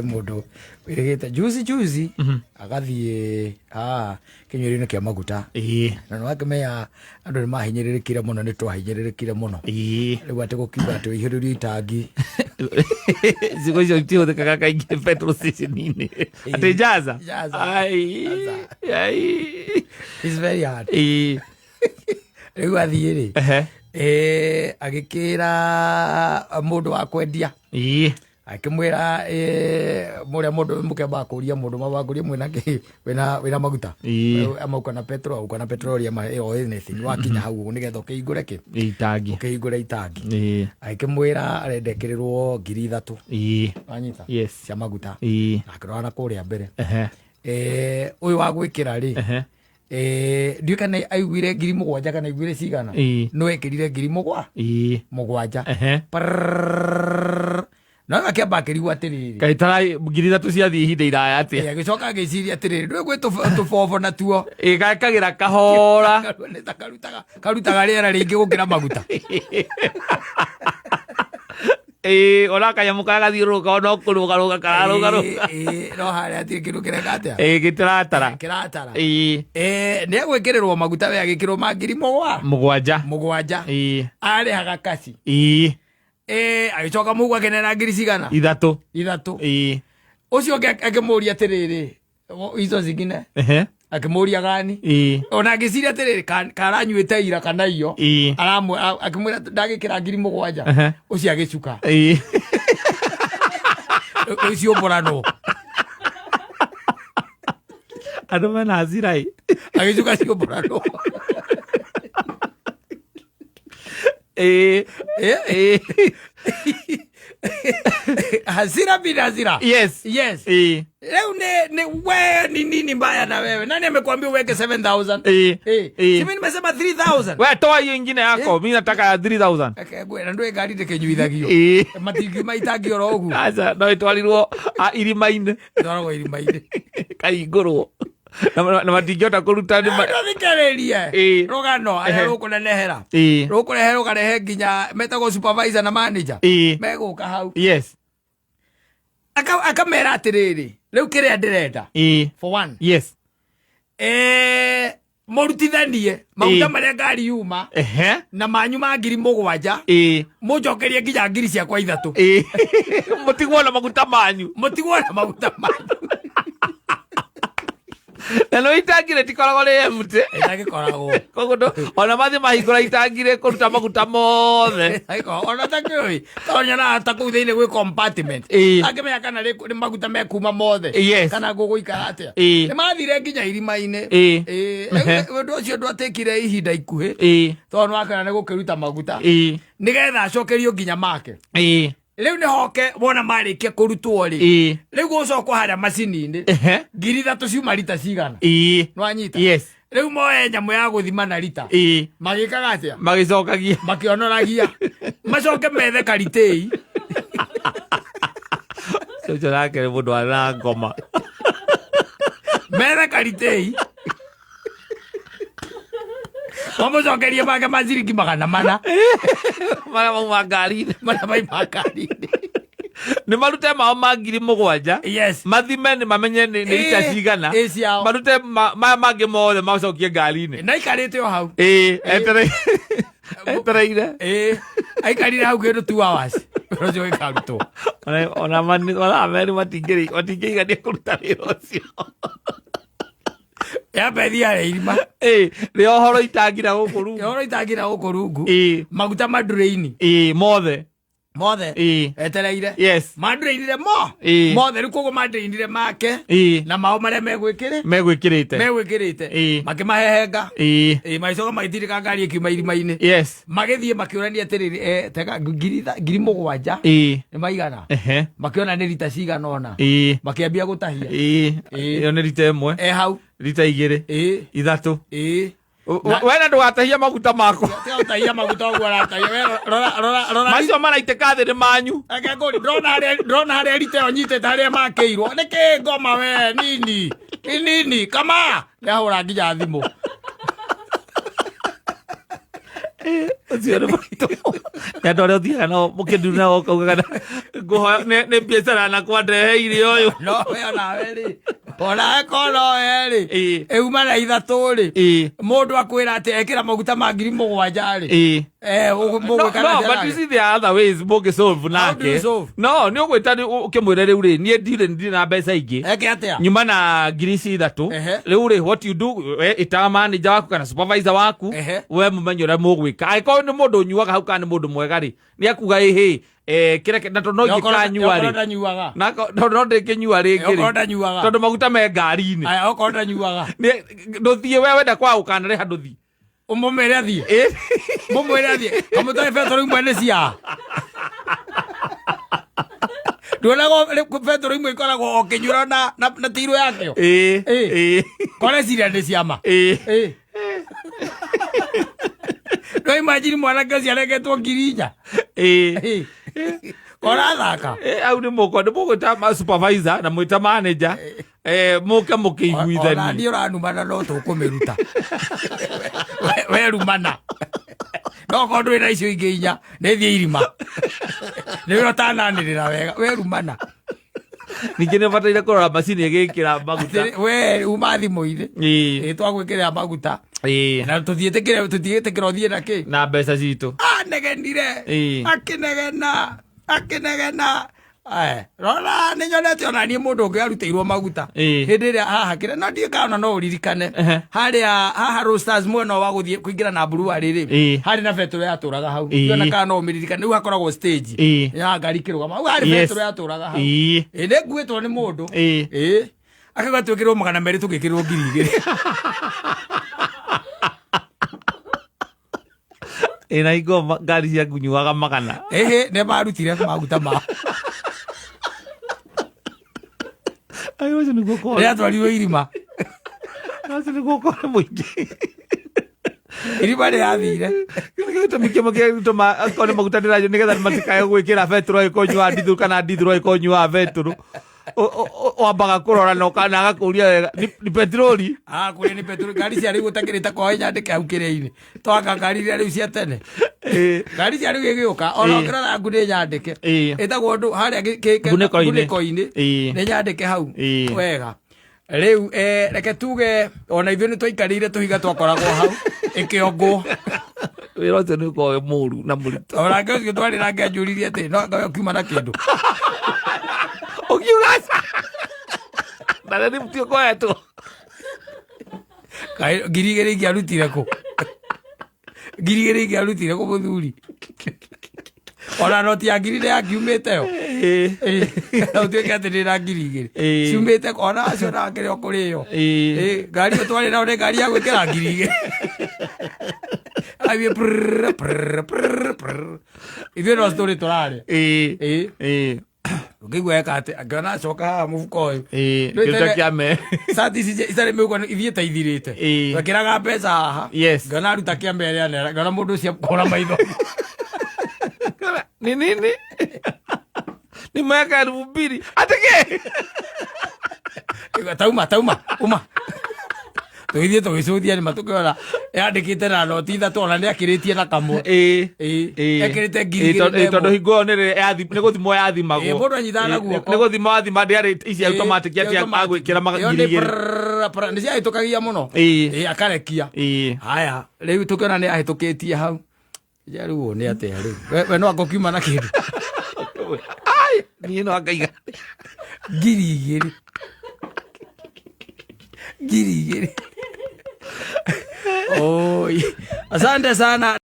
Mundu wirigite juzi agathie kinywerine kia maguta na no akimenya andu ni mahinyiririkire muno, ni twahinyiririkire muno riu ati gukiuga ati ihiririo itangi zigo icio itihũthĩkaga kaingĩ petrol station-inĩ ati jaza it's very hard riu athie ri agikira mundu wa kwendia akimwira muria mundu mukeba kuria mundu mabakuria mwinake wina maguta amauka na petrol uka na petroleum o anything wakinya hau nigetha ukihingure ki itangi ukihingure itangi akimwira arendekerirwo 3,000 anyita cia maguta akirwana kuria mbere uyu wa gwikira ri ndiu kana aiguire 7,000 kana aiguire cigana no ekirire 7,000 no akiamba akirigwo atiriri kaitara 3,000 ciathie ihinda iraya atia agicoka agiciria atiriri ndwe gwe tubobo natuo gakagira kahora karutaga riera ringi gukira maguta ona kanyamu kagathiũrũrũka ona kũrũgarũga kararũgarũga no haria atirĩ kĩndũ kĩreka atĩa gĩtiratara nĩ egwĩkĩrĩrwo maguta we agĩkĩrwo ma 7,000 arĩhaga kaci agĩcoka mũguo akenera 3,000 ũcio akĩmũria atĩrĩrĩ icio cingine akimũria gani ona agĩciria atĩrĩrĩ karanyuĩte ira kana iyo akĩmwĩra ndagĩkĩra 7,000 ũcio agĩcuka ũcio mborano andũ mena hasira agĩcuka cio mborano hasira bila hasira. Yes. Leo ni nini mbaya na wewe? Nani amekwambia uweke 7,000? Mimi nimesema 3,000. Wewe toa hiyo nyingine yako. Mimi nataka 3,000. Akagwera ndio gari tekenyuithagio. Matingi maitagio ro ugu. Acha no itwarirwo irimaine. Ndoragwo irimaine. Kaingurwo. Na matingiota kuruta ni mathikereria rogano aya rukunenehera rukurehe ukarehe nginya metago supervisor na manager meguka hau akamera atiriri riu kiria ndirenda for one morutithanie maguta maria ngari yuma na manyu ma 7,000 mujokerie nginya 3,000 ciakwa 3 mutigwo na maguta manyu na no itangire tikoragwo ri mute itagikoragwo koguo ona mathi mahingura itangire kuruta maguta mothe ona takioi tonya na taku thiini gwi compartment akimenya kana ri maguta mekuma mothe kana guguikara atia ni mathire nginya irimaine ndu ucio ndwatikire ihinda ikuhi tondu wakana ni gukiruta maguta nigetha acokerio nginya make riu ni hoke wona marikia kurutwo ri riu gucokwo haria macini-ini 3,000 ciuma rita cigana nwanyita riu moe nyamu ya guthima na rita magikaga atia magicokagia makionoragia macoke methe karitei socho nake mundu ara ngoma methe karitei wamucokerie make maciringi 400 maria mauma ngari-inĩ nĩ marute mao ma 7,000 mathime nĩ mamenye nĩ rita cigana marute maya mangĩ mothe macokie ngari-inĩ na ikarĩte o hau etereire aikarire hau kĩndũ 2 hours ũcio gĩkarutwo ona meri matingĩigania kũruta wĩra ũcio yambethia irima rĩ ohoro itangira gũkũ rungu maguta mandure-ini mothe etereire mandure-inire mothe rĩu koguo mandure-inire make na mao marĩa megwĩkĩrĩte makĩmahehenga magĩcoka magĩtirĩka ngari ĩkiuma irima-inĩ magĩthiĩ makĩũrania atĩrĩrĩ tega 7,000 nĩ maigana makĩona nĩ rita cigana ona makĩambia gũtahia ĩyo nĩ rita ĩmwe hau rita 2 3 wena ndũgatahia maguta makwa utahia maguta ũguo aratahia rora macio maraitĩka thĩ nĩ manyu ndrona harĩa rita ĩyo nyitĩte harĩa makĩirwo nĩkĩ ngoma we nini kama nĩahũra nginya thimũ ucio nĩ mũritũ na ndore ũthiaga no mũkĩnduna ũkauga nĩ biacara na kwandeheire ũyũ no we onawe rĩ ona ekono rĩ euma na ithatũ rĩ mũndũ akwĩra atĩ ekĩra maguta ma 7,000 rĩ no but you see there are other ways mũngĩsolve nake no nĩ ũgwĩta ũkĩmwĩre rĩu rĩ niĩ ndirĩ na mbeca ingĩ eke atĩa nyuma na 3,000 rĩu rĩ what you do ita manager waku kana supervisor waku we mũmenye ũrĩa mũgwĩka angĩkorwo nĩ mũndũ ũnyuaga hau kana nĩ mũndũ mwega rĩ nĩ akuga ĩhĩ kĩreke na no ingĩkanyua rĩ na no ndĩkĩnyua rĩngĩ rĩ tondũ maguta me ngari-inĩ okorwo ndanyuaga ndũthiĩ we wenda kwa ũkanarĩha ndũthiĩ ũmũmere athiĩ mũmwĩre athiĩ kamũtare betoro imwe nĩ cia nduonaga betoro imwe ikoragwo ũkĩnyuĩra na tirũ yakĩo kore ciria nĩ ciama no imagine mwanake ũcio aregetwo 4,000 kora thaka au nĩ mũgwĩta supervisor na mwĩta manager mũke mũkĩiguithania ona niĩ ũranumana no tũkũmĩruta we rumana no korwo ndũrĩ na icio ingĩ 4 nĩ thiĩ irima nĩwe ũtananĩrĩra wega we rumana ningĩ nĩ bataire kũrora macini ĩgĩkĩra maguta we uma thimũ-inĩ twagwĩkĩrĩra maguta na tũthiĩtĩkĩra ũthiĩ na kĩ na mbeca citũ anegenire akĩnegena rora nĩ nyonete ona niĩ mũndũ ũngĩ arutĩirwo maguta hĩndĩ ĩrĩa haha kĩrĩa no ndiĩ kana no ũririkane harĩa haha Roasters mwena wa gũthiĩ kũingĩra na Brewery rĩ harĩ na betũrũ yatũraga hau ndiona kana no ũmĩririkane rĩu hakoragwo stage ya ngari kĩrũgama hau harĩ betũrũ yatũraga hau nĩ nguĩtwo nĩ mũndũ akauga twĩkĩrwo 200 tũgĩkĩrwo 2,000 na ingo ngari cia kunyuaga 100 nĩ marutire maguta mao ũcio nĩguo korwo rĩrĩa twarirwo irima ũcio nĩguo korwo mũingĩ irima rĩrathire gĩtũmi kĩmwe gĩtũma akorwo nĩ maguta ndĩranjũ nĩgetha matikae gwĩkĩra betũrũ ĩkonyua ndithũrũ kana ndithũrũ ĩkonyua betũrũ wambaga kũrora na agakũria wega nĩ petroli kũrĩa nĩ petroli ngari cia rĩu ũtakĩrĩte kwa nyandĩke hau kĩrĩa-inĩ twaka ngari iria rĩu cia tene ngari cia rĩu ĩgĩũka ona ũkĩrora ngunĩ nyandĩke ĩtagwo ũndũ harĩa ngunĩko-inĩ nĩ nyandĩke hau wega rĩu reke tuge ona ithuĩ nĩ twaikarĩire tũhiga twakoragwo hau ĩkĩongwo wĩra ũcio nĩ ũkoragwo mũru na mũritũ onake ũcio twarĩ nake anjũririe atĩ no ngawe ũkiuma na kĩndũ ukiugaca na nĩ mtio koetwo 2,000 ingĩarutire kũ 2,000 ingĩarutire kũ mũthuri ona noti ya 1,000 yakiumĩte yo ũtuĩke atĩ ndĩ na 2,000 ciumĩte ona acio na kĩrĩa kũrĩo ngari ĩyo twarĩ nao nĩ ngari ya gwĩkĩra 2,000 awie ithuĩ no citorĩ tũrarĩa ũngĩigua eka atĩ angĩona acoka haha mũbuko ũyũ sati itarĩ mĩhuko ithiĩte ithirĩte twekĩraga mbeca haha ngĩona aruta kĩame ĩrĩa nera ngĩona mũndũ ũcio kũra maitho nĩ mweka 2,000 atĩkĩ tauma tũgĩthiĩ tũgĩcũthia nĩ matũkĩona yandĩkĩte na noti 3 ona nĩ akĩrĩtie na kamwe ekĩrĩte 2,000 tondũ hingo nĩ gũthimwo yathimagwo mũndũ anyitaga na guoko nĩ gũthimwo athima ndĩarĩ ici automatic atĩa agwĩkĩra 2,000 nĩ ciahĩtũkagia mũno akarekia haya rĩu tũkĩona nĩ ahĩtũkĩtie hau rĩu nĩ atĩa rĩu we no angĩkiuma na kĩndũ niĩ no angaiga 2,000 2,000 asante sana.